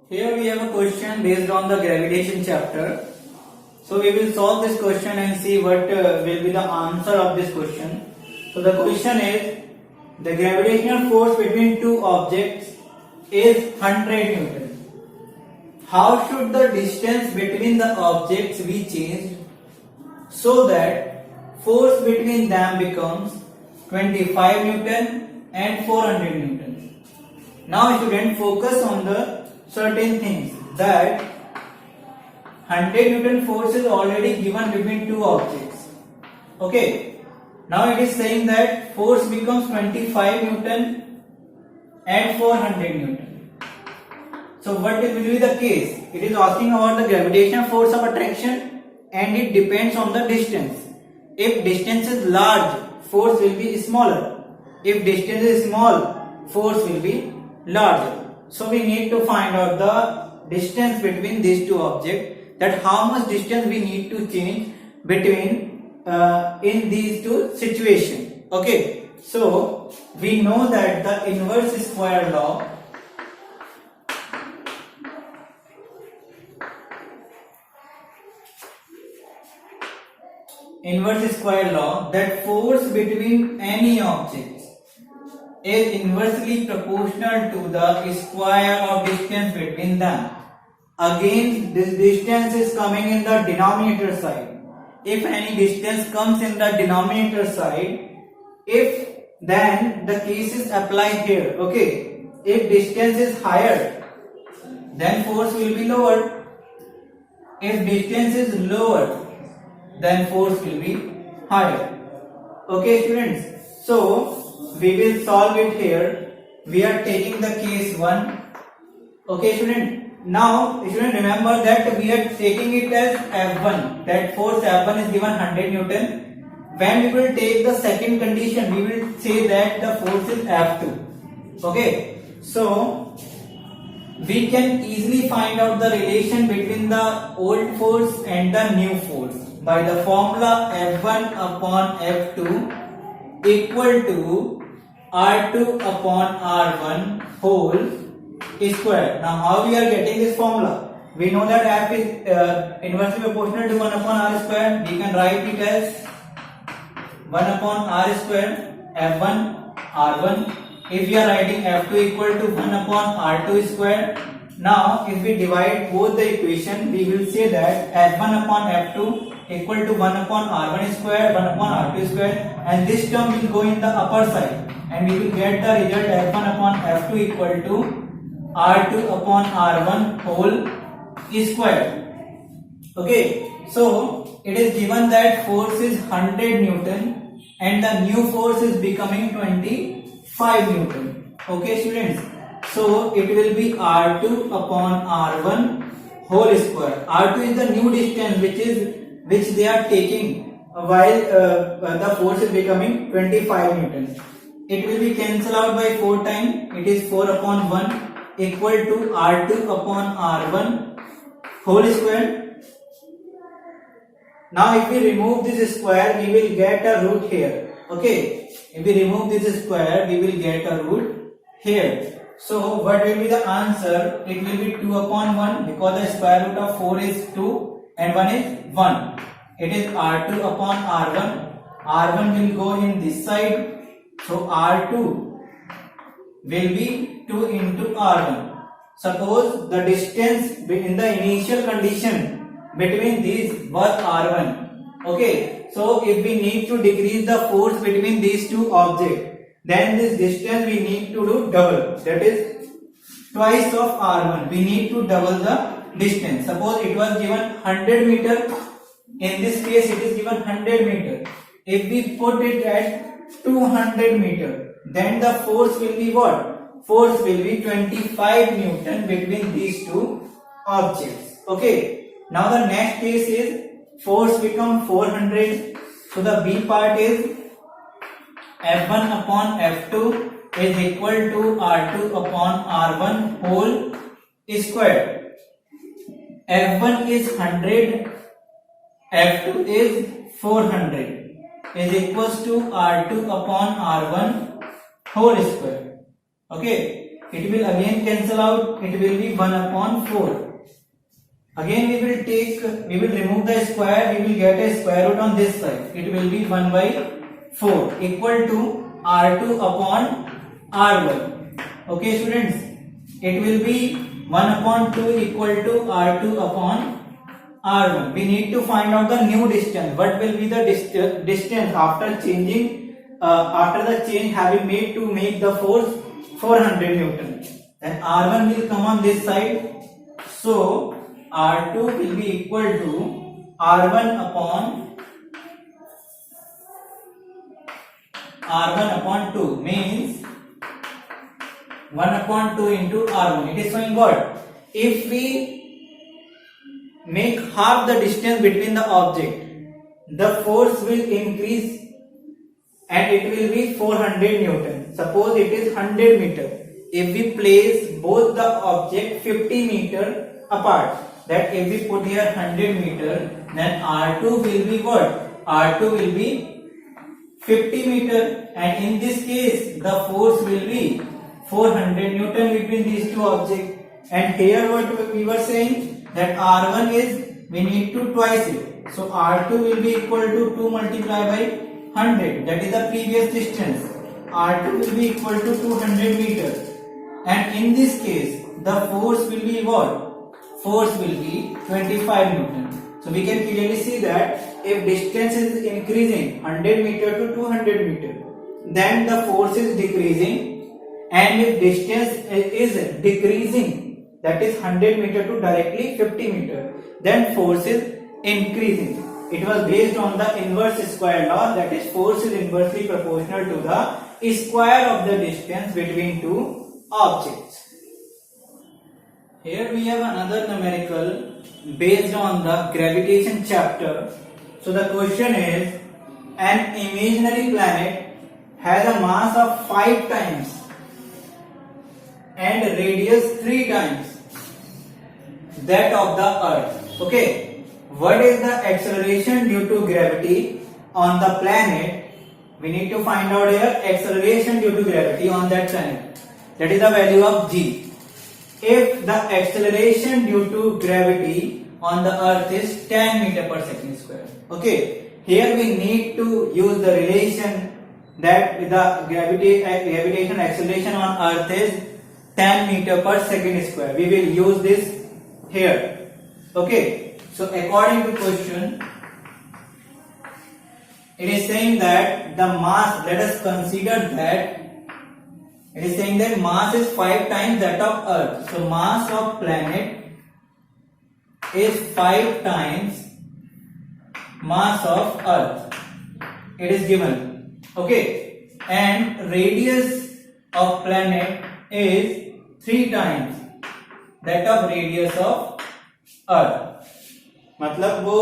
Here we have a question based on the gravitation chapter. So we will solve this question and see what will be the answer of this question. So the question is, the gravitational force between two objects is 100 Newton. How should the distance between the objects be changed so that force between them becomes 25 Newton and 400 Newton? Now student, focus on the certain things that 100 Newton force is already given between two objects. Okay. Now it is saying that force becomes 25 Newton and 400 Newton. So what will be the case? It is asking about the gravitational force of attraction and it depends on the distance. If distance is large, force will be smaller. If distance is small, force will be larger. So we need to find out the distance between these two objects, that how much distance we need to change between in these two situations. Okay, so we know that the inverse square law that force between any objects is inversely proportional to the square of distance between them. Again, this distance is coming in the denominator side. If any distance comes in the denominator side, then the cases apply here. Okay, if distance is higher, then force will be lower. If distance is lower, then force will be higher. Okay students, so we will solve it here. We are taking the case 1. Okay student, now student, remember that we are taking it as F1, that force F1 is given 100 Newton. When we will take the second condition, we will say that the force is F2. Okay, so we can easily find out the relation between the old force and the new force by the formula F1 upon F2 equal to R2 upon R1 whole square. Now how we are getting this formula? We know that F is inversely proportional to 1 upon R square. We can write it as 1 upon R square F1 R1. If we are writing F2 equal to 1 upon R2 square. Now if we divide both the equation, we will say that F1 upon F2 equal to 1 upon R1 square, 1 upon R2 square, and this term will go in the upper side and we will get the result F1 upon F2 equal to R2 upon R1 whole square. Okay, so it is given that force is 100 Newton and the new force is becoming 25 Newton. Okay students, so it will be R2 upon R1 whole square. R2 is the new distance which they are taking while the force is becoming 25 Newton. It will be cancelled out by 4 times. It is 4 upon 1 equal to R2 upon R1 whole square. Now if we remove this square, we will get a root here. Okay, if we remove this square, we will get a root here. So what will be the answer? It will be 2 upon 1 because the square root of 4 is 2 and 1 is 1. It is R2 upon R1. R1 will go in this side. So R2 will be 2 into R1. Suppose the distance in the initial condition between these was R1. Okay, so if we need to decrease the force between these two objects, then this distance we need to do double, that is twice of R1. We need to double the distance. Suppose it was given 100 meter, in this case it is given 100 meter. If we put it at 200 meter, then the force will be what? Force will be 25 Newton between these two objects. Okay, now the next case is force become 400. So the B part is F1 upon F2 is equal to R2 upon R1 whole square. F1 is 100, F2 is 400 is equals to R2 upon R1 whole square. Okay, it will again cancel out, it will be 1 upon 4. Again we will remove the square, we will get a square root on this side, it will be 1 by 4 equal to R2 upon R1. Okay students, it will be 1 upon 2 equal to R2 upon R1. We need to find out the new distance. What will be the distance after changing, after the change having made to make the force 400 Newton. Then R1 will come on this side. So R2 will be equal to R1 upon 2 means 1 upon 2 into R1. It is showing what? If we make half the distance between the object, the force will increase and it will be 400 Newton. Suppose it is 100 meter. If we place both the object 50 meter apart, that if we put here 100 meter, then R2 will be what? R2 will be 50 meter, and in this case the force will be 400 Newton between these two objects. And here what we were saying, that R1 is, we need to twice it. So R2 will be equal to 2 multiplied by 100, that is the previous distance. R2 will be equal to 200 meter. And in this case, the force will be what? Force will be 25 Newton. So we can clearly see that if distance is increasing 100 meter to 200 meter, then the force is decreasing. And if distance is decreasing, that is 100 meter to directly 50 meter, then force is increasing. It was based on the inverse square law, that is force is inversely proportional to the square of the distance between two objects. Here we have another numerical based on the gravitation chapter. So the question is, an imaginary planet has a mass of 5 times and radius 3 times that of the Earth. Okay, what is the acceleration due to gravity on the planet? We need to find out here acceleration due to gravity on that planet. That is the value of g. If the acceleration due to gravity on the Earth is 10 meter per second square. Okay, here we need to use the relation that the gravitational acceleration on Earth is 10 meter per second square. We will use this here. Okay, so according to question, it is saying that the mass, let us consider that it is saying that mass is 5 times that of Earth. So mass of planet is 5 times mass of Earth. It is given. Okay, and radius of planet is 3 times that of radius of Earth. मतलब वो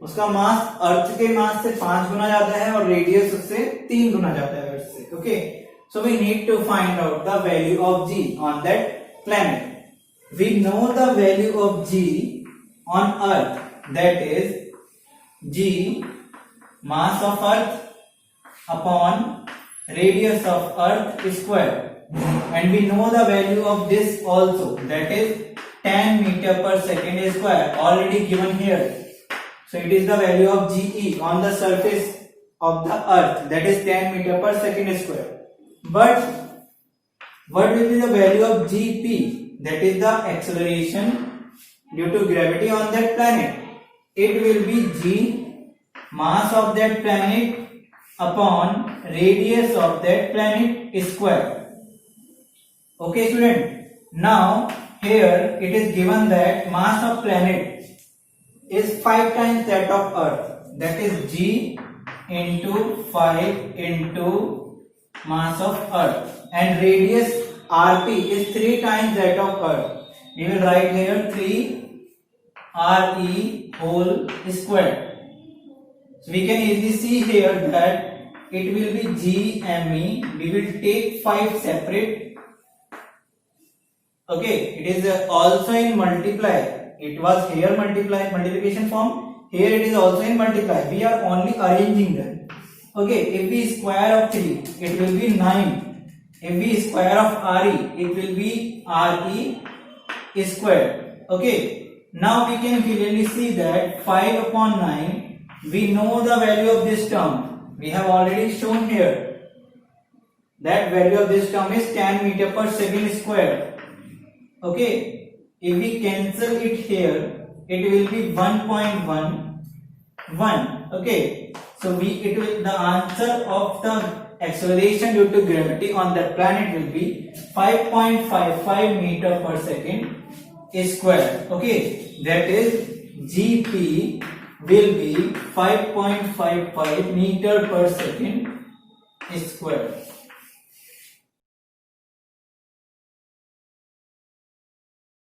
उसका मास अर्थ के मास से 5 गुना ज्यादा है और radius उससे 3 गुना ज्यादा है अर्थ से. Okay, so we need to find out the value of g on that planet. We know the value of g on Earth, that is g mass of Earth upon radius of Earth square, and we know the value of this also, that is 10 meter per second square, already given here. So it is the value of ge on the surface of the Earth, that is 10 meter per second square. But what will be the value of gp, that is the acceleration due to gravity on that planet? It will be g mass of that planet upon radius of that planet square. Okay student, now here it is given that mass of planet is 5 times that of Earth, that is g into 5 into mass of Earth, and radius rp is 3 times that of Earth. We will write here 3 re whole square. So we can easily see here that it will be gme. We will take 5 separate. Okay, it is also in multiply. It was here multiplication form. Here it is also in multiply. We are only arranging them. Okay, if we square of 3, it will be 9. if we square of RE, it will be RE square. Okay. Now we can clearly see that 5 upon 9, we know the value of this term. We have already shown here. That value of this term is 10 meter per second square. Okay. If we cancel it here, it will be 1.11. Okay. So the answer of the acceleration due to gravity on that planet will be 5.55 meter per second square. Okay, that is GP will be 5.55 meter per second square.